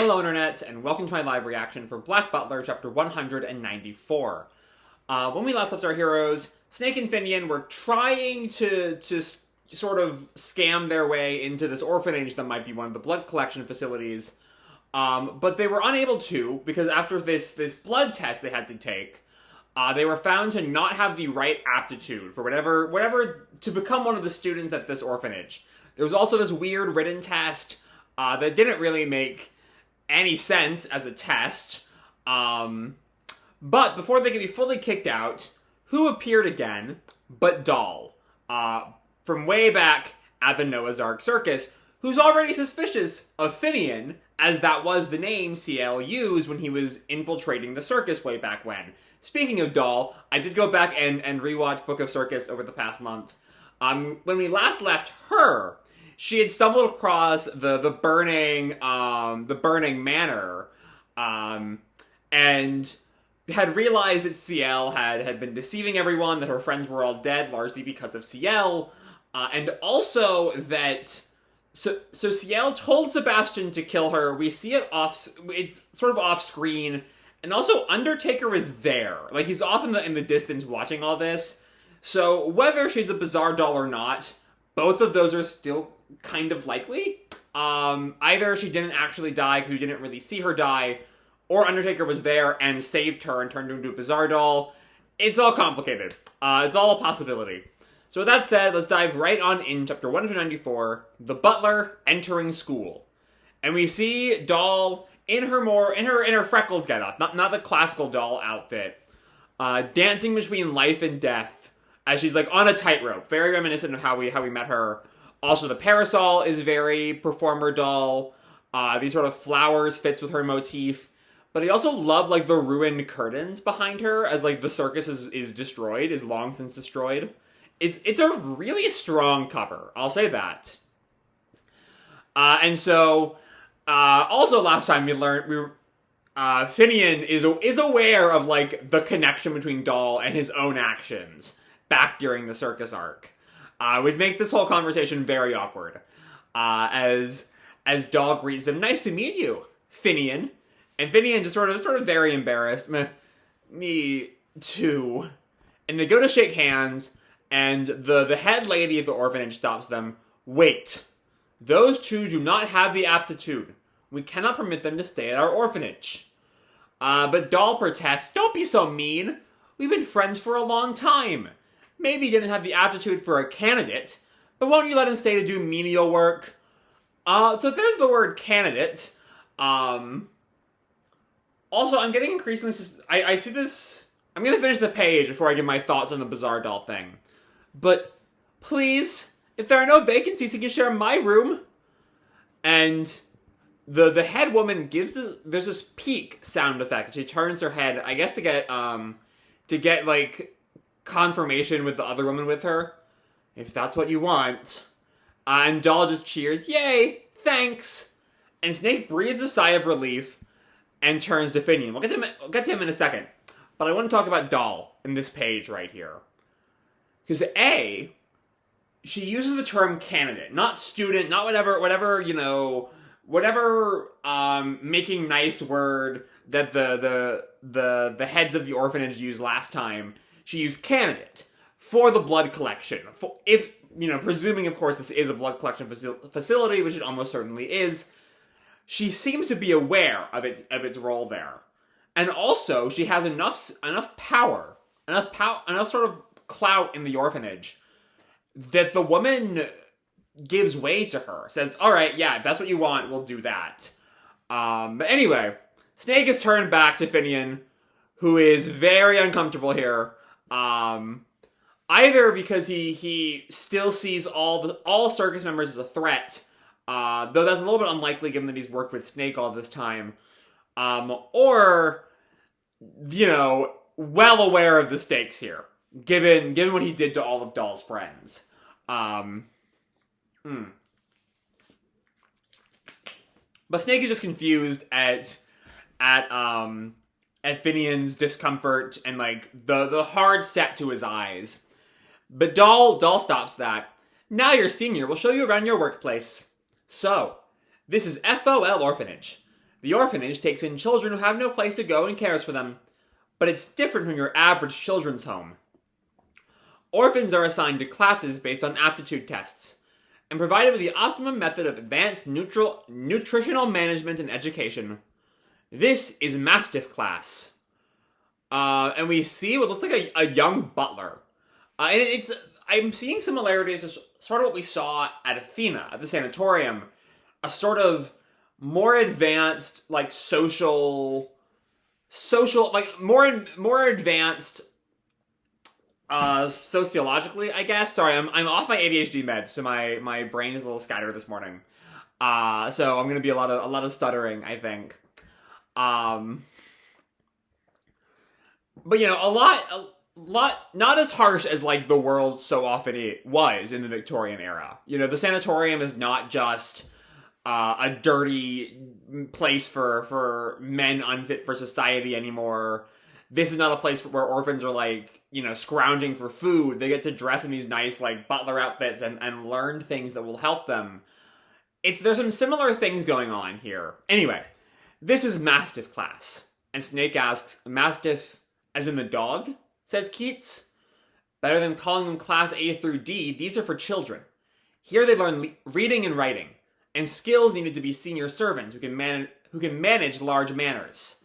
Hello Internet, and welcome to my live reaction for Black Butler, chapter 194. When we last left our heroes, Snake and Finnian were trying to sort of scam their way into this orphanage that might be one of the blood collection facilities, but they were unable to, because after this blood test they had to take, they were found to not have the right aptitude for whatever to become one of the students at this orphanage. There was also this weird written test that didn't really make any sense as a test. But before they could be fully kicked out, who appeared again but Doll, from way back at the Noah's Ark Circus, who's already suspicious of Finnian, as that was the name CL used when he was infiltrating the circus way back when. Speaking of Doll, I did go back and rewatch Book of Circus over the past month. When we last left her, she had stumbled across the burning manor, and had realized that CL had been deceiving everyone, that her friends were all dead, largely because of CL, and also that so CL told Sebastian to kill her. We see it it's sort of off screen, and also Undertaker is there, like he's off in the distance watching all this. So whether she's a bizarre doll or not, both of those are still kind of likely. Either she didn't actually die because we didn't really see her die, or Undertaker was there and saved her and turned her into a bizarre doll. It's all complicated. It's all a possibility. So with that said, let's dive right on in chapter 194, The Butler Entering School. And we see Doll in her freckles getup, not the classical doll outfit, dancing between life and death as she's like on a tightrope, very reminiscent of how we met her. Also, the parasol is very performer doll. These sort of flowers fits with her motif. But I also love, like, the ruined curtains behind her as, like, the circus is destroyed, is long since destroyed. It's a really strong cover, I'll say that. And so, also last time we learned, Finnian is aware of, like, the connection between Doll and his own actions back during the circus arc. Which makes this whole conversation very awkward. As Doll greets him, "Nice to meet you, Finnian." And Finnian just sort of very embarrassed. Me too. And they go to shake hands, and the head lady of the orphanage stops them. "Wait. Those two do not have the aptitude. We cannot permit them to stay at our orphanage." But Doll protests, "Don't be so mean. We've been friends for a long time. Maybe he didn't have the aptitude for a candidate, but won't you let him stay to do menial work?" So there's the word candidate. Also, I'm getting increasingly... I see this... I'm gonna finish the page before I give my thoughts on the bizarre doll thing. But, please, if there are no vacancies, you can share my room. And the head woman gives there's this peak sound effect. She turns her head, I guess to get, like, confirmation with the other woman with her. "If that's what you want." And Doll just cheers, "Yay, thanks." And Snake breathes a sigh of relief and turns to Finnian. We'll get to him in a second. But I want to talk about Doll in this page right here. Because A, she uses the term candidate, not student, not whatever, you know, whatever making nice word that the heads of the orphanage used last time. She used candidate for the blood collection. If, you know, presuming, of course, this is a blood collection facility, which it almost certainly is, she seems to be aware of its role there. And also, she has enough power, enough sort of clout in the orphanage that the woman gives way to her. Says, "All right, yeah, if that's what you want, we'll do that." But anyway, Snake is turned back to Finnian, who is very uncomfortable here. Either because he still sees all circus members as a threat, though that's a little bit unlikely given that he's worked with Snake all this time, or, you know, well aware of the stakes here, given what he did to all of Doll's friends. But Snake is just confused at Finnian's discomfort and, like, the hard set to his eyes. But Doll stops that. "Now you're senior, we'll show you around your workplace. So, this is F.O.L. Orphanage. The orphanage takes in children who have no place to go and cares for them, but it's different from your average children's home. Orphans are assigned to classes based on aptitude tests, and provided with the optimum method of advanced nutritional management and education. This is Mastiff class. And we see what looks like a young Butler. And I'm seeing similarities to sort of what we saw at Athena, at the sanatorium. A sort of more advanced, like, social, like, more advanced, sociologically, I guess. Sorry, I'm off my ADHD meds, so my brain is a little scattered this morning. So I'm gonna be a lot of stuttering, I think. But a lot, not as harsh as, like, the world so often it was in the Victorian era. The sanatorium is not just a dirty place for men unfit for society anymore. This is not a place where orphans are, like, scrounging for food. They get to dress in these nice, like, butler outfits and learn things that will help them. There's some similar things going on here. Anyway, this is Mastiff class. And Snake asks, Mastiff as in the dog? Says Keats. Better than calling them class A through D, these are for children. Here they learn reading and writing, and skills needed to be senior servants who can manage large manors.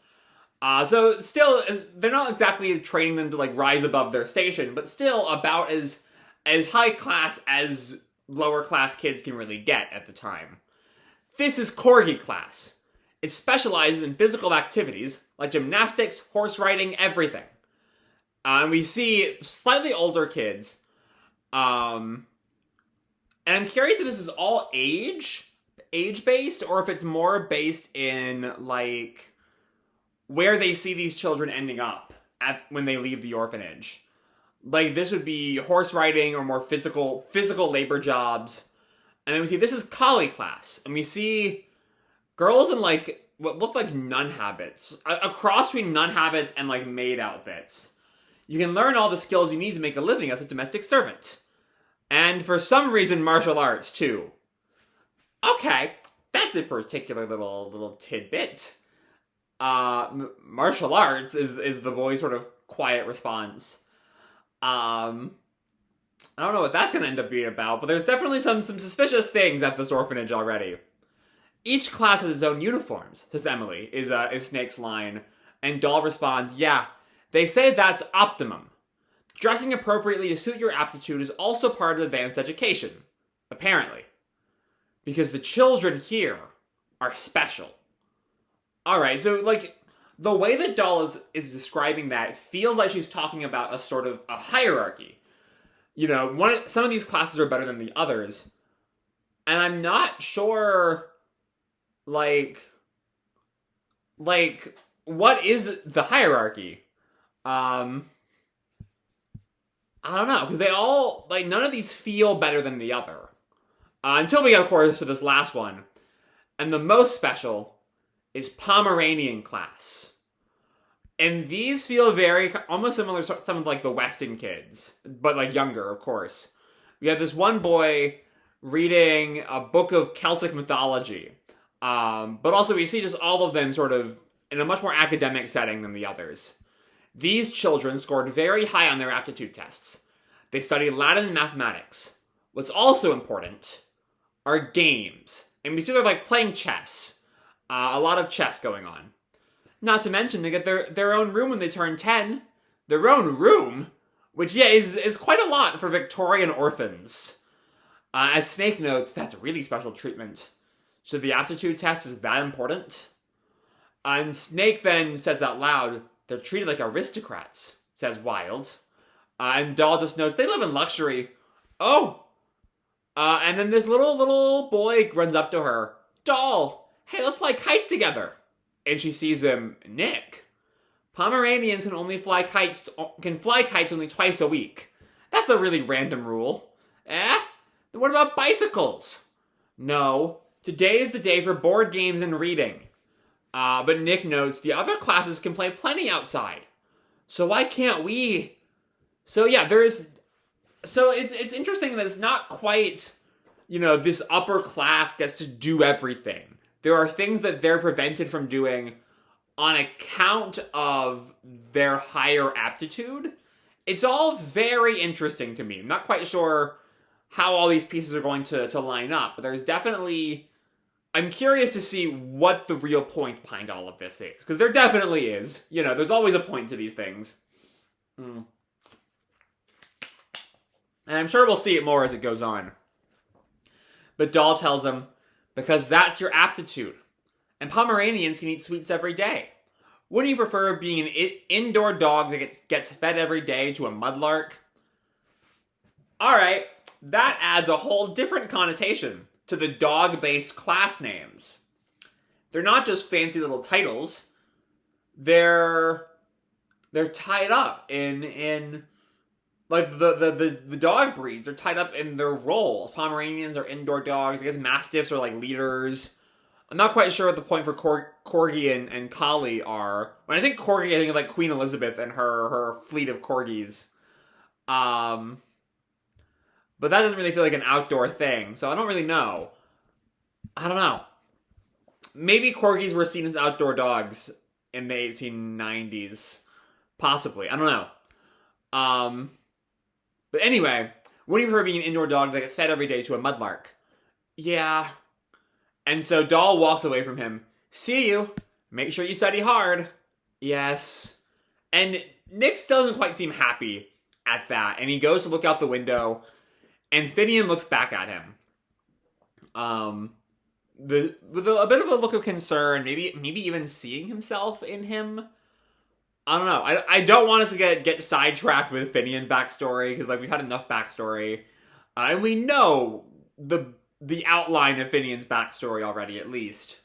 So still, they're not exactly training them to, like, rise above their station, but still about as high class as lower class kids can really get at the time. This is Corgi class. It specializes in physical activities, like gymnastics, horse riding, everything. And we see slightly older kids. And I'm curious if this is all age-based, or if it's more based in, like, where they see these children ending up when they leave the orphanage. Like, this would be horse riding or more physical labor jobs. And then we see this is collie class. And we see girls in, like, what look like nun habits. A cross between nun habits and, like, maid outfits. You can learn all the skills you need to make a living as a domestic servant. And for some reason, martial arts, too. Okay, that's a particular little tidbit. Martial arts is the boy's sort of quiet response. I don't know what that's going to end up being about, but there's definitely some suspicious things at this orphanage already. Each class has its own uniforms, says Emily, is Snake's line. And Doll responds, yeah, they say that's optimum. Dressing appropriately to suit your aptitude is also part of advanced education, apparently. Because the children here are special. Alright, so, like, the way that Doll is describing that feels like she's talking about a sort of a hierarchy. Some of these classes are better than the others. And I'm not sure, like, what is the hierarchy? I don't know, because they all, like, none of these feel better than the other. Until we get, of course, to this last one. And the most special is Pomeranian class. And these feel very, almost similar to some of, like, the Weston kids. But, like, younger, of course. We have this one boy reading a book of Celtic mythology. But also we see just all of them sort of in a much more academic setting than the others. These children scored very high on their aptitude tests. They studied Latin and mathematics. What's also important are games. And we see they're, like, playing chess. A lot of chess going on. Not to mention, they get their own room when they turn 10. Their own room? Which, yeah, is quite a lot for Victorian orphans. As Snake notes, that's really special treatment. So the aptitude test is that important? And Snake then says out loud, they're treated like aristocrats, says Wild. And Doll just notes, they live in luxury. Oh! And then this little boy runs up to her. Doll! Hey, let's fly kites together! And she sees him, Nick. Pomeranians can fly kites only twice a week. That's a really random rule. Then what about bicycles? No, today is the day for board games and reading. But Nick notes, the other classes can play plenty outside. So why can't we? So yeah, it's interesting that it's not quite, this upper class gets to do everything. there are things that they're prevented from doing on account of their higher aptitude. It's all very interesting to me. I'm not quite sure how all these pieces are going to line up, but there's definitely... I'm curious to see what the real point behind all of this is. Because there definitely is. You know, there's always a point to these things. And I'm sure we'll see it more as it goes on. But Doll tells him, because that's your aptitude. And Pomeranians can eat sweets every day. Wouldn't you prefer being an indoor dog that gets fed every day to a mudlark? Alright, that adds a whole different connotation to the dog-based class names. They're not just fancy little titles. They're tied up in like the dog breeds are tied up in their roles. Pomeranians are indoor dogs. I guess Mastiffs are like leaders. I'm not quite sure what the point for Corgi and Collie are. When I think Corgi, I think of like Queen Elizabeth and her fleet of corgis. But that doesn't really feel like an outdoor thing, so I don't really know. I don't know. Maybe corgis were seen as outdoor dogs in the 1890s. Possibly. I don't know. But anyway, wouldn't you prefer being an indoor dog that gets fed every day to a mudlark? Yeah. And so Doll walks away from him. See you. Make sure you study hard. Yes. And Nick still doesn't quite seem happy at that, and he goes to look out the window, and Finnian looks back at him. With a bit of a look of concern, maybe even seeing himself in him. I don't know. I don't want us to get sidetracked with Finnian backstory, because like we've had enough backstory, and we know the outline of Finian's backstory already, at least.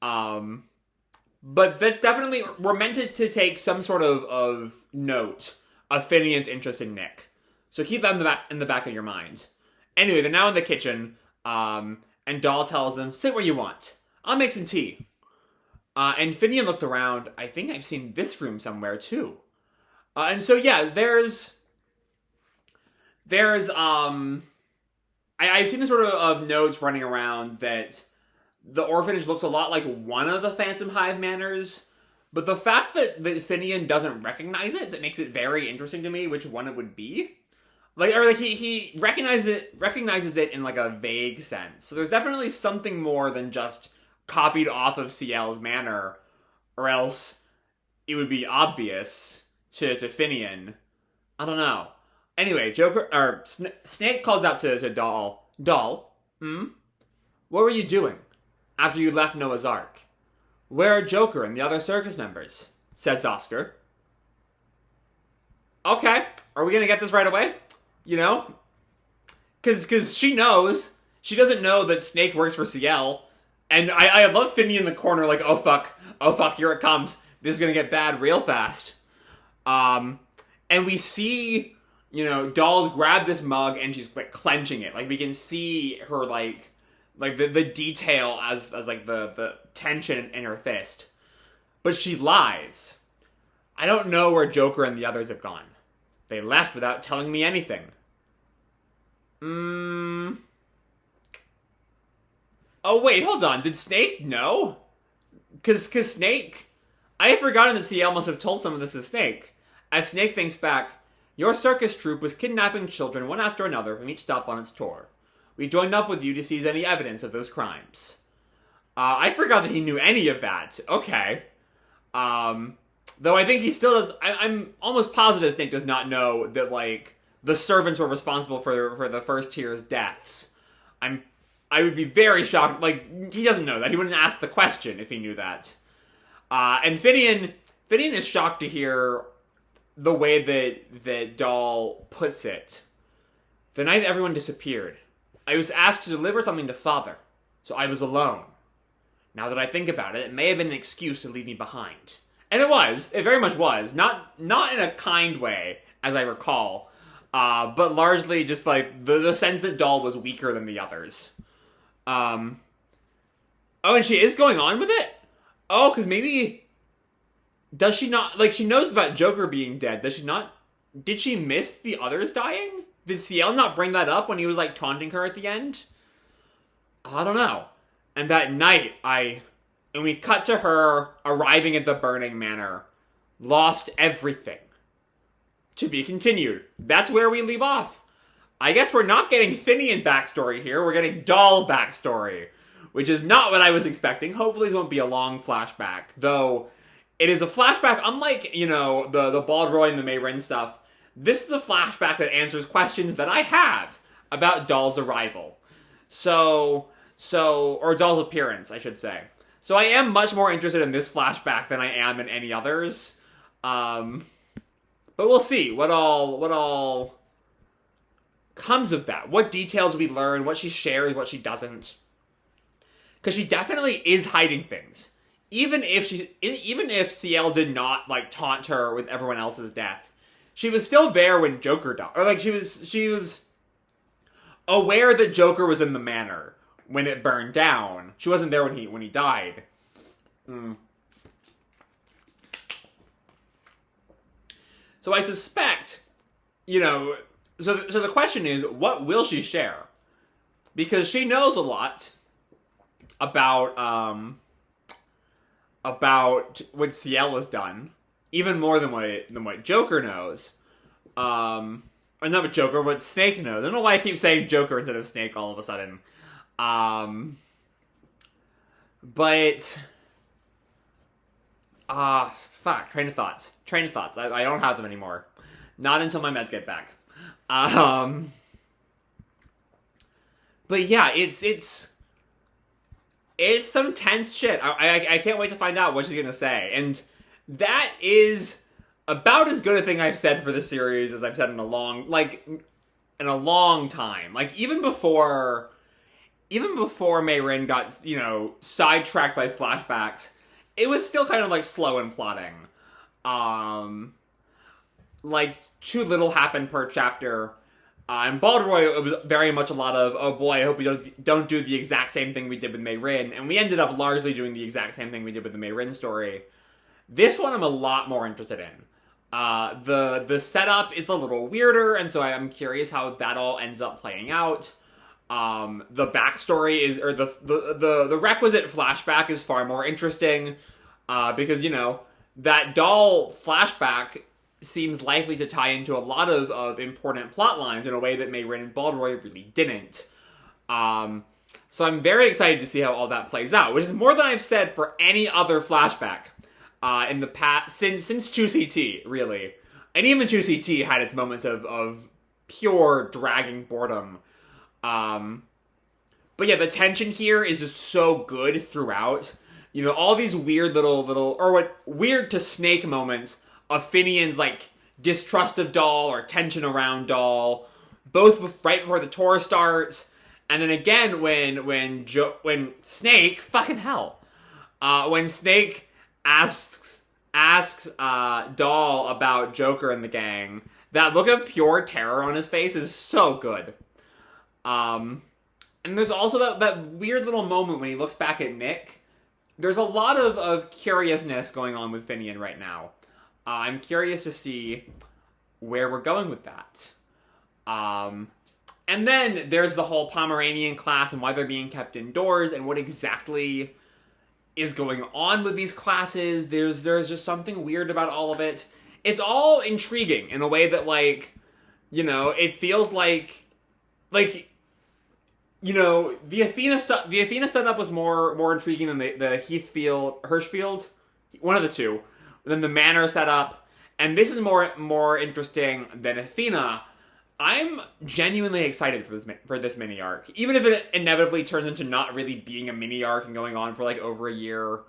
But that's definitely, we're meant to take some sort of note of Finian's interest in Nick. So keep that in the back of your mind. Anyway, they're now in the kitchen, and Doll tells them, sit where you want. I'll make some tea. And Finnian looks around. I think I've seen this room somewhere, too. And so, yeah, I've seen this sort of notes running around that the orphanage looks a lot like one of the Phantom Hive manors, but the fact that Finnian doesn't recognize it makes it very interesting to me which one it would be. He recognizes it in like a vague sense. So there's definitely something more than just copied off of CL's manor, or else it would be obvious to Finnian. I don't know. Anyway, Snake calls out to Doll. Doll, what were you doing after you left Noah's Ark? Where are Joker and the other circus members? Says Oscar. Okay, are we gonna get this right away? You know? Because she knows. She doesn't know that Snake works for CL. And I love Finny in the corner like, oh fuck, here it comes. This is gonna get bad real fast. And we see, Dolls grab this mug and she's like clenching it. Like we can see her like the detail as like the tension in her fist. But she lies. I don't know where Joker and the others have gone. They left without telling me anything. Oh wait, hold on. Did Snake know? Cause Snake... I had forgotten that CL must have told some of this to Snake. As Snake thinks back, your circus troupe was kidnapping children one after another from each stop on its tour. We joined up with you to seize any evidence of those crimes. I forgot that he knew any of that. Okay. Though I think he still does... I'm almost positive Snake does not know that, the servants were responsible for the first tier's deaths. I would be very shocked. He doesn't know that. He wouldn't ask the question if he knew that. And Finnian is shocked to hear the way that Doll puts it. The night everyone disappeared, I was asked to deliver something to Father, so I was alone. Now that I think about it, it may have been an excuse to leave me behind. And it was. It very much was. Not in a kind way, as I recall, but largely just the sense that Doll was weaker than the others. Oh, and she is going on with it? Oh, because maybe... Does she not... she knows about Joker being dead. Does she not... Did she miss the others dying? Did CL not bring that up when he was, taunting her at the end? I don't know. And that night, and we cut to her arriving at the burning manor. Lost everything. To be continued. That's where we leave off. I guess we're not getting Finnian backstory here, we're getting doll backstory. Which is not what I was expecting. Hopefully this won't be a long flashback. Though, it is a flashback, unlike, the Baldroy and the Mayrin stuff. This is a flashback that answers questions that I have about Doll's arrival. Or Doll's appearance, I should say. So I am much more interested in this flashback than I am in any others. But we'll see what all comes of that. What details we learn, what she shares, what she doesn't. Because she definitely is hiding things. Even if CL did not, taunt her with everyone else's death, she was still there when Joker died. Or, she was aware that Joker was in the manor when it burned down. She wasn't there when he died. So I suspect, so the question is, what will she share? Because she knows a lot about what CL has done, even more than what Joker knows. Or not what Joker, what Snake knows. I don't know why I keep saying Joker instead of Snake all of a sudden. Fuck, train of thoughts. I don't have them anymore. Not until my meds get back. But yeah, it's some tense shit. I can't wait to find out what she's gonna say. And that is about as good a thing I've said for the series as I've said in a long time. Even before Mayrin got, sidetracked by flashbacks, it was still kind of, slow in plotting. Too little happened per chapter. And Baldroy, it was very much a lot of, oh boy, I hope we don't do the exact same thing we did with Mayrin. And we ended up largely doing the exact same thing we did with the Mayrin story. This one I'm a lot more interested in. The setup is a little weirder, and so I'm curious how that all ends up playing out. The backstory is, or the requisite flashback is far more interesting, because, that doll flashback seems likely to tie into a lot of important plot lines in a way that Mayrin and Baldroy really didn't. So I'm very excited to see how all that plays out, which is more than I've said for any other flashback in the past, since 2CT, really. And even 2CT had its moments of pure dragging boredom. But yeah, the tension here is just so good throughout. All these weird weird to Snake moments of Finnian's, distrust of Doll or tension around Doll, both right before the tour starts, and then again when Snake, fucking hell, when Snake asks Doll about Joker and the gang, that look of pure terror on his face is so good. And there's also that weird little moment when he looks back at Nick. There's a lot of curiousness going on with Finnian right now. I'm curious to see where we're going with that. And then there's the whole Pomeranian class and why they're being kept indoors and what exactly is going on with these classes. There's just something weird about all of it. It's all intriguing in a way that, it feels like the Athena stuff. The Athena setup was more intriguing than the Hirschfield, one of the two. Then the Manor setup, and this is more interesting than Athena. I'm genuinely excited for this mini arc, even if it inevitably turns into not really being a mini arc and going on for over a year.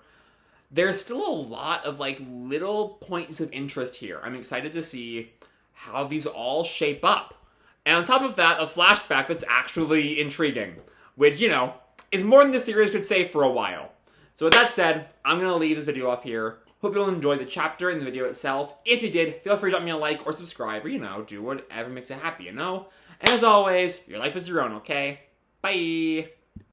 There's still a lot of little points of interest here. I'm excited to see how these all shape up. And on top of that, a flashback that's actually intriguing, which, is more than the series could say for a while. So with that said, I'm going to leave this video off here. Hope you'll enjoy the chapter and the video itself. If you did, feel free to drop me a like or subscribe, or, do whatever makes it happy, And as always, your life is your own, okay? Bye!